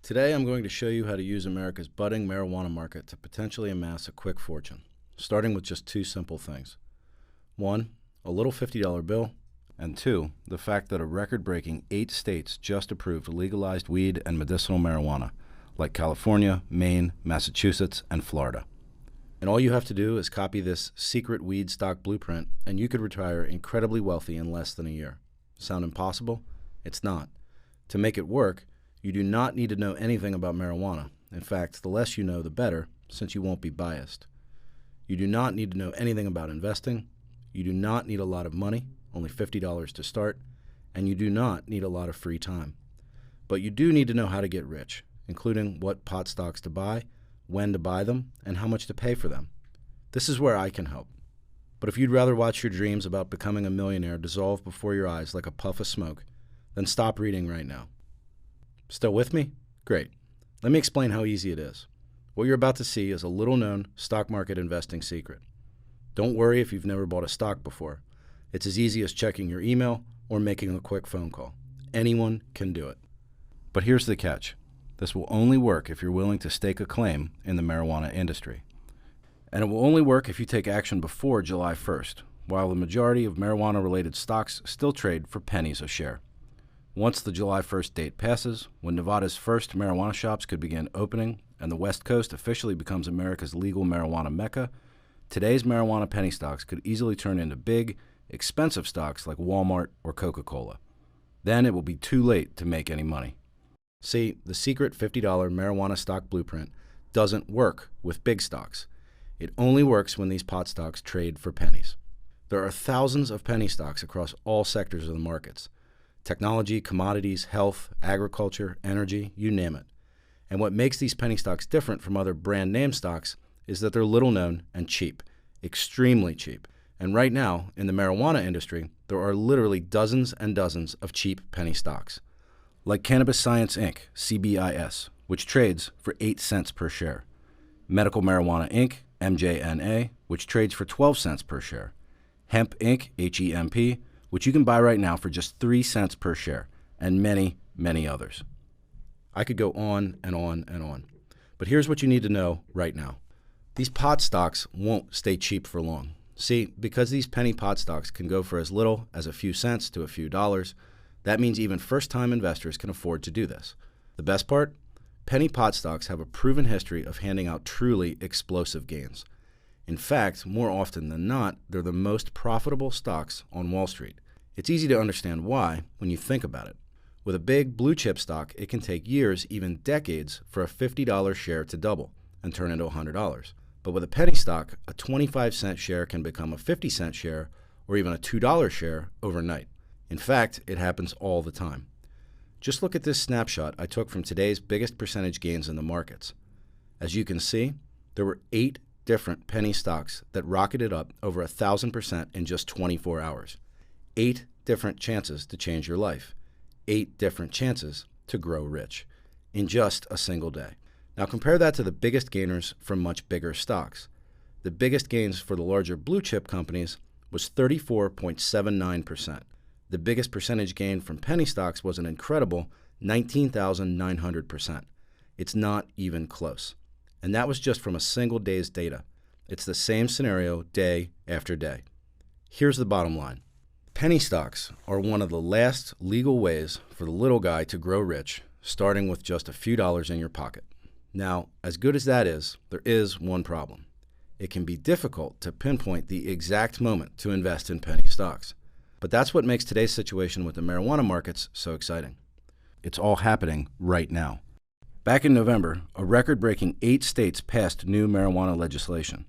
Today I'm going to show you how to use America's budding marijuana market to potentially amass a quick fortune, starting with just two simple things. One, a little $50 bill, and two, the fact that a record-breaking 8 states just approved legalized weed and medicinal marijuana, like California, Maine, Massachusetts, and Florida. And all you have to do is copy this secret weed stock blueprint, and you could retire incredibly wealthy in less than a year. Sound impossible? It's not. To make it work, you do not need to know anything about marijuana. In fact, the less you know, the better, since you won't be biased. You do not need to know anything about investing. You do not need a lot of money, only $50 to start, and you do not need a lot of free time. But you do need to know how to get rich, including what pot stocks to buy, when to buy them, and how much to pay for them. This is where I can help. But if you'd rather watch your dreams about becoming a millionaire dissolve before your eyes like a puff of smoke, then stop reading right now. Still with me? Great. Let me explain how easy it is. What you're about to see is a little-known stock market investing secret. Don't worry if you've never bought a stock before. It's as easy as checking your email or making a quick phone call. Anyone can do it. But here's the catch. This will only work if you're willing to stake a claim in the marijuana industry. And it will only work if you take action before July 1st, while the majority of marijuana-related stocks still trade for pennies a share. Once the July 1st date passes, when Nevada's first marijuana shops could begin opening and the West Coast officially becomes America's legal marijuana mecca, today's marijuana penny stocks could easily turn into big, expensive stocks like Walmart or Coca-Cola. Then it will be too late to make any money. See, the secret $50 marijuana stock blueprint doesn't work with big stocks. It only works when these pot stocks trade for pennies. There are thousands of penny stocks across all sectors of the markets. Technology, commodities, health, agriculture, energy, you name it. And what makes these penny stocks different from other brand name stocks is that they're little known and cheap, extremely cheap. And right now, in the marijuana industry, there are literally dozens and dozens of cheap penny stocks. Like Cannabis Science Inc., CBIS, which trades for 8 cents per share. Medical Marijuana Inc., MJNA, which trades for 12 cents per share. Hemp Inc., HEMP, which you can buy right now for just 3 cents per share, and many, many others. I could go on and on and on. But here's what you need to know right now. These pot stocks won't stay cheap for long. See, because these penny pot stocks can go for as little as a few cents to a few dollars, that means even first-time investors can afford to do this. The best part? Penny pot stocks have a proven history of handing out truly explosive gains. In fact, more often than not, they're the most profitable stocks on Wall Street. It's easy to understand why when you think about it. With a big blue chip stock, it can take years, even decades, for a $50 share to double and turn into $100. But with a penny stock, a 25-cent share can become a 50-cent share or even a $2 share overnight. In fact, it happens all the time. Just look at this snapshot I took from today's biggest percentage gains in the markets. As you can see, there were 8 different penny stocks that rocketed up over 1,000% in just 24 hours. 8 different chances to change your life. 8 different chances to grow rich in just a single day. Now compare that to the biggest gainers from much bigger stocks. The biggest gains for the larger blue chip companies was 34.79%. The biggest percentage gain from penny stocks was an incredible 19,900%. It's not even close. And that was just from a single day's data. It's the same scenario day after day. Here's the bottom line. Penny stocks are one of the last legal ways for the little guy to grow rich, starting with just a few dollars in your pocket. Now, as good as that is, there is one problem. It can be difficult to pinpoint the exact moment to invest in penny stocks. But that's what makes today's situation with the marijuana markets so exciting. It's all happening right now. Back in November, a record-breaking 8 states passed new marijuana legislation.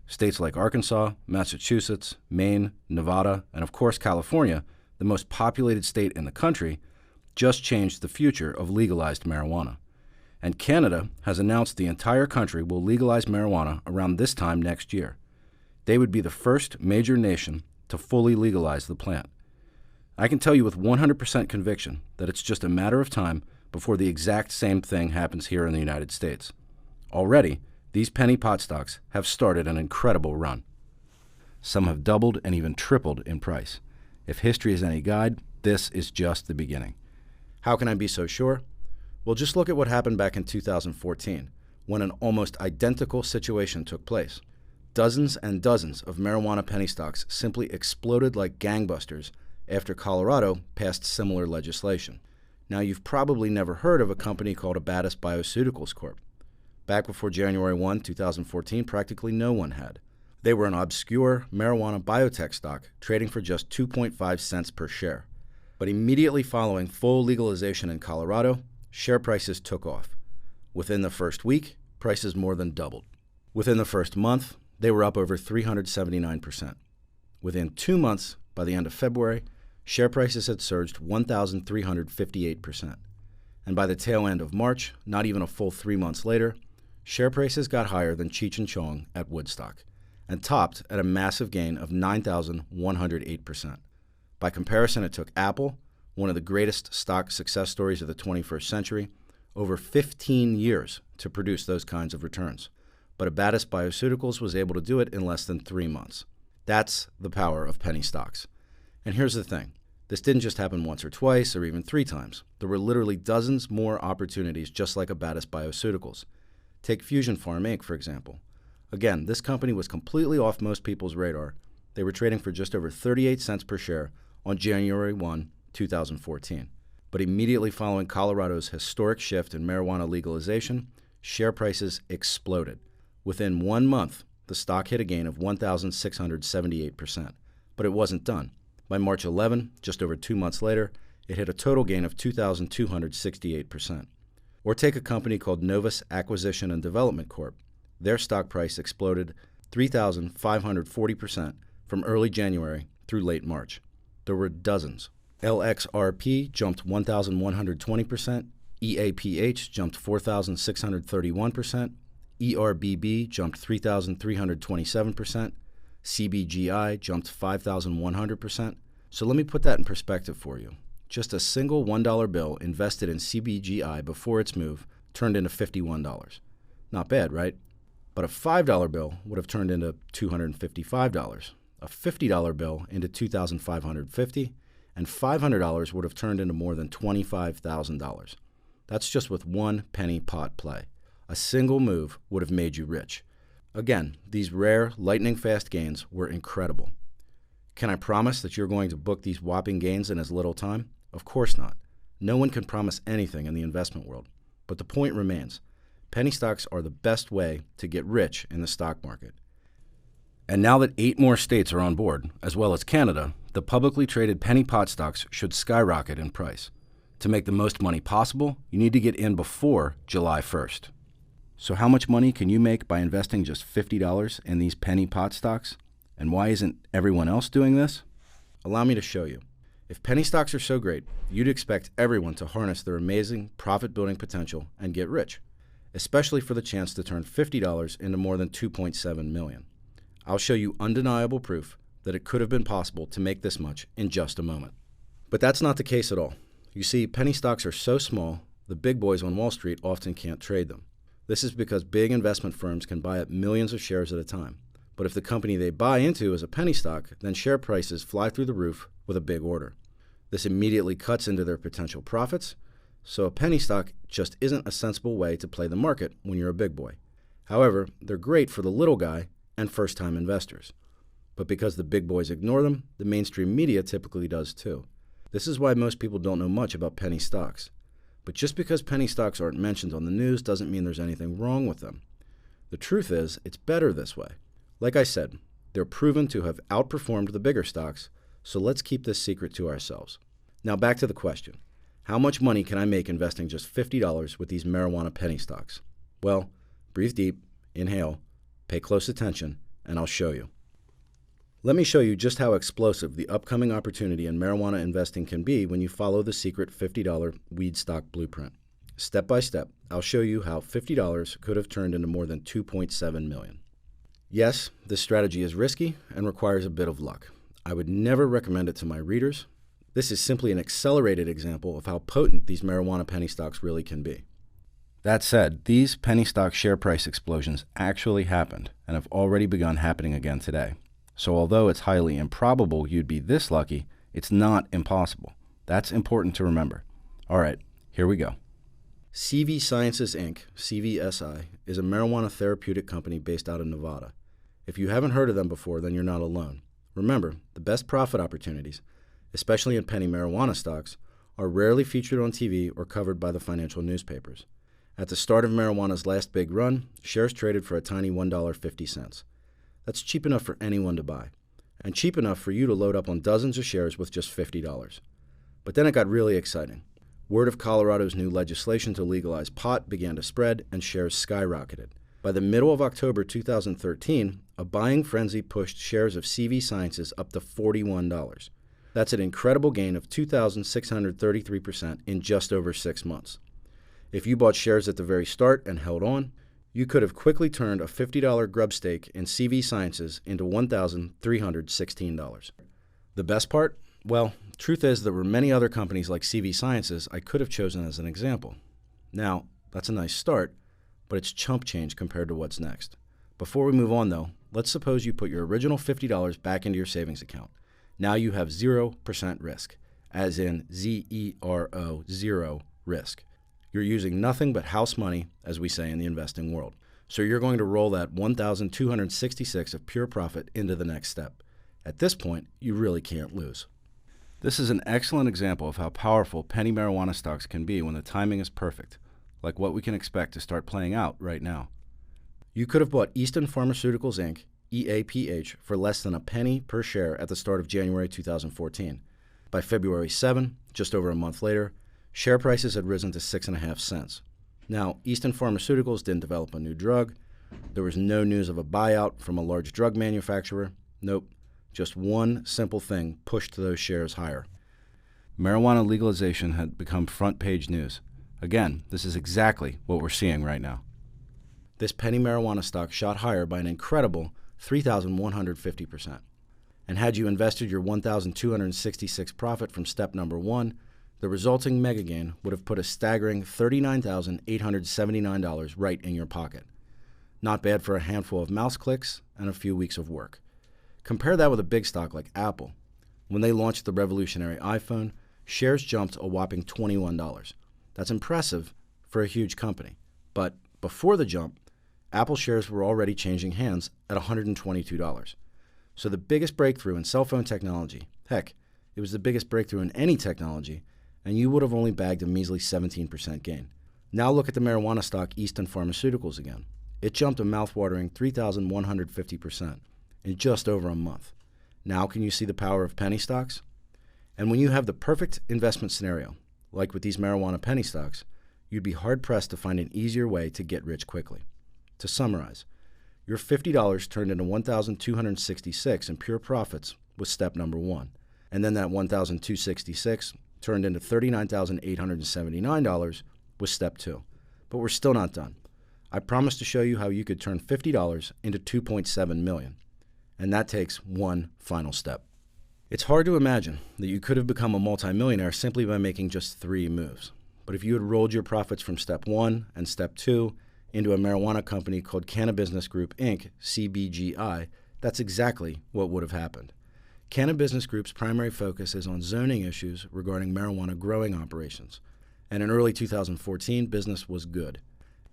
States like Arkansas, Massachusetts, Maine, Nevada, and of course California, the most populated state in the country, just changed the future of legalized marijuana. And Canada has announced the entire country will legalize marijuana around this time next year. They would be the first major nation to fully legalize the plant. I can tell you with 100% conviction that it's just a matter of time before the exact same thing happens here in the United States. Already, these penny pot stocks have started an incredible run. Some have doubled and even tripled in price. If history is any guide, this is just the beginning. How can I be so sure? Well, just look at what happened back in 2014, when an almost identical situation took place. Dozens and dozens of marijuana penny stocks simply exploded like gangbusters after Colorado passed similar legislation. Now, you've probably never heard of a company called Abatis Bioceuticals Corp. Back before January 1, 2014, practically no one had. They were an obscure marijuana biotech stock trading for just 2.5 cents per share. But immediately following full legalization in Colorado, share prices took off. Within the first week, prices more than doubled. Within the first month, they were up over 379%. Within 2 months, by the end of February, share prices had surged 1,358%. And by the tail end of March, not even a full 3 months later, share prices got higher than Cheech and Chong at Woodstock and topped at a massive gain of 9,108%. By comparison, it took Apple, one of the greatest stock success stories of the 21st century, over 15 years to produce those kinds of returns. But Abatis Bioceuticals was able to do it in less than 3 months. That's the power of penny stocks. And here's the thing. This didn't just happen once or twice or even 3 times. There were literally dozens more opportunities just like Abatis Bioceuticals. Take Fusion Pharm Inc., for example. Again, this company was completely off most people's radar. They were trading for just over 38 cents per share on January 1, 2014. But immediately following Colorado's historic shift in marijuana legalization, share prices exploded. Within 1 month, the stock hit a gain of 1,678%. But it wasn't done. By March 11, just over 2 months later, it hit a total gain of 2,268%. Or take a company called Novus Acquisition and Development Corp. Their stock price exploded 3,540% from early January through late March. There were dozens. LXRP jumped 1,120%, EAPH jumped 4,631%, ERBB jumped 3,327%, CBGI jumped 5,100%. So let me put that in perspective for you. Just a single $1 bill invested in CBGI before its move turned into $51. Not bad, right? But a $5 bill would have turned into $255, a $50 bill into $2,550, and $500 would have turned into more than $25,000. That's just with one penny pot play. A single move would have made you rich. Again, these rare, lightning-fast gains were incredible. Can I promise that you're going to book these whopping gains in as little time? Of course not. No one can promise anything in the investment world. But the point remains. Penny stocks are the best way to get rich in the stock market. And now that 8 more states are on board, as well as Canada, the publicly traded penny pot stocks should skyrocket in price. To make the most money possible, you need to get in before July 1st. So how much money can you make by investing just $50 in these penny pot stocks? And why isn't everyone else doing this? Allow me to show you. If penny stocks are so great, you'd expect everyone to harness their amazing profit-building potential and get rich, especially for the chance to turn $50 into more than $2.7 million. I'll show you undeniable proof that it could have been possible to make this much in just a moment. But that's not the case at all. You see, penny stocks are so small, the big boys on Wall Street often can't trade them. This is because big investment firms can buy up millions of shares at a time. But if the company they buy into is a penny stock, then share prices fly through the roof with a big order. This immediately cuts into their potential profits, so a penny stock just isn't a sensible way to play the market when you're a big boy. However, they're great for the little guy and first-time investors. But because the big boys ignore them, the mainstream media typically does too. This is why most people don't know much about penny stocks. But just because penny stocks aren't mentioned on the news doesn't mean there's anything wrong with them. The truth is, it's better this way. Like I said, they're proven to have outperformed the bigger stocks, so let's keep this secret to ourselves. Now back to the question. How much money can I make investing just $50 with these marijuana penny stocks? Well, breathe deep, inhale, pay close attention, and I'll show you. Let me show you just how explosive the upcoming opportunity in marijuana investing can be when you follow the secret $50 weed stock blueprint. Step by step, I'll show you how $50 could have turned into more than $2.7 million. Yes, this strategy is risky and requires a bit of luck. I would never recommend it to my readers. This is simply an accelerated example of how potent these marijuana penny stocks really can be. That said, these penny stock share price explosions actually happened and have already begun happening again today. So although it's highly improbable you'd be this lucky, it's not impossible. That's important to remember. All right, here we go. CV Sciences Inc., CVSI, is a marijuana therapeutic company based out of Nevada. If you haven't heard of them before, then you're not alone. Remember, the best profit opportunities, especially in penny marijuana stocks, are rarely featured on TV or covered by the financial newspapers. At the start of marijuana's last big run, shares traded for a tiny $1.50. That's cheap enough for anyone to buy, and cheap enough for you to load up on dozens of shares with just $50. But then it got really exciting. Word of Colorado's new legislation to legalize pot began to spread, and shares skyrocketed. By the middle of October 2013, a buying frenzy pushed shares of CV Sciences up to $41. That's an incredible gain of 2,633% in just over 6 months. If you bought shares at the very start and held on, you could have quickly turned a $50 grub stake in CV Sciences into $1,316. The best part? Well, truth is there were many other companies like CV Sciences I could have chosen as an example. Now, that's a nice start, but it's chump change compared to what's next. Before we move on, though, let's suppose you put your original $50 back into your savings account. Now you have 0% risk, as in Z-E-R-O, zero risk. You're using nothing but house money, as we say in the investing world. So you're going to roll that $1,266 of pure profit into the next step. At this point, you really can't lose. This is an excellent example of how powerful penny marijuana stocks can be when the timing is perfect, like what we can expect to start playing out right now. You could have bought Easton Pharmaceuticals Inc., EAPH, for less than a penny per share at the start of January 2014. By February 7, just over a month later, share prices had risen to 6.5 cents. Now, Easton Pharmaceuticals didn't develop a new drug. There was no news of a buyout from a large drug manufacturer. Nope. Just one simple thing pushed those shares higher. Marijuana legalization had become front-page news. Again, this is exactly what we're seeing right now. This penny marijuana stock shot higher by an incredible 3,150%. And had you invested your 1,266 profit from step number 1, the resulting mega gain would have put a staggering $39,879 right in your pocket. Not bad for a handful of mouse clicks and a few weeks of work. Compare that with a big stock like Apple. When they launched the revolutionary iPhone, shares jumped a whopping $21. That's impressive for a huge company. But before the jump, Apple shares were already changing hands at $122. So the biggest breakthrough in cell phone technology, heck, it was the biggest breakthrough in any technology, and you would have only bagged a measly 17% gain. Now look at the marijuana stock Easton Pharmaceuticals again. It jumped a mouthwatering 3,150% in just over a month. Now can you see the power of penny stocks? And when you have the perfect investment scenario, like with these marijuana penny stocks, you'd be hard-pressed to find an easier way to get rich quickly. To summarize, your $50 turned into $1,266 in pure profits with step number 1, and then that $1,266 turned into $39,879 with step 2. But we're still not done. I promised to show you how you could turn $50 into $2.7 million. And that takes one final step. It's hard to imagine that you could have become a multimillionaire simply by making just 3 moves. But if you had rolled your profits from step 1 and step 2 into a marijuana company called Cannabusiness Group Inc., CBGI, that's exactly what would have happened. Cannabusiness Group's primary focus is on zoning issues regarding marijuana growing operations. And in early 2014, business was good.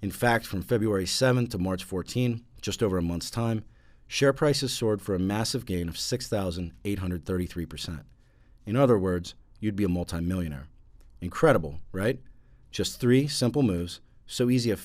In fact, from February 7 to March 14, just over a month's time, share prices soared for a massive gain of 6,833%. In other words, you'd be a multimillionaire. Incredible, right? Just 3 simple moves, so easy a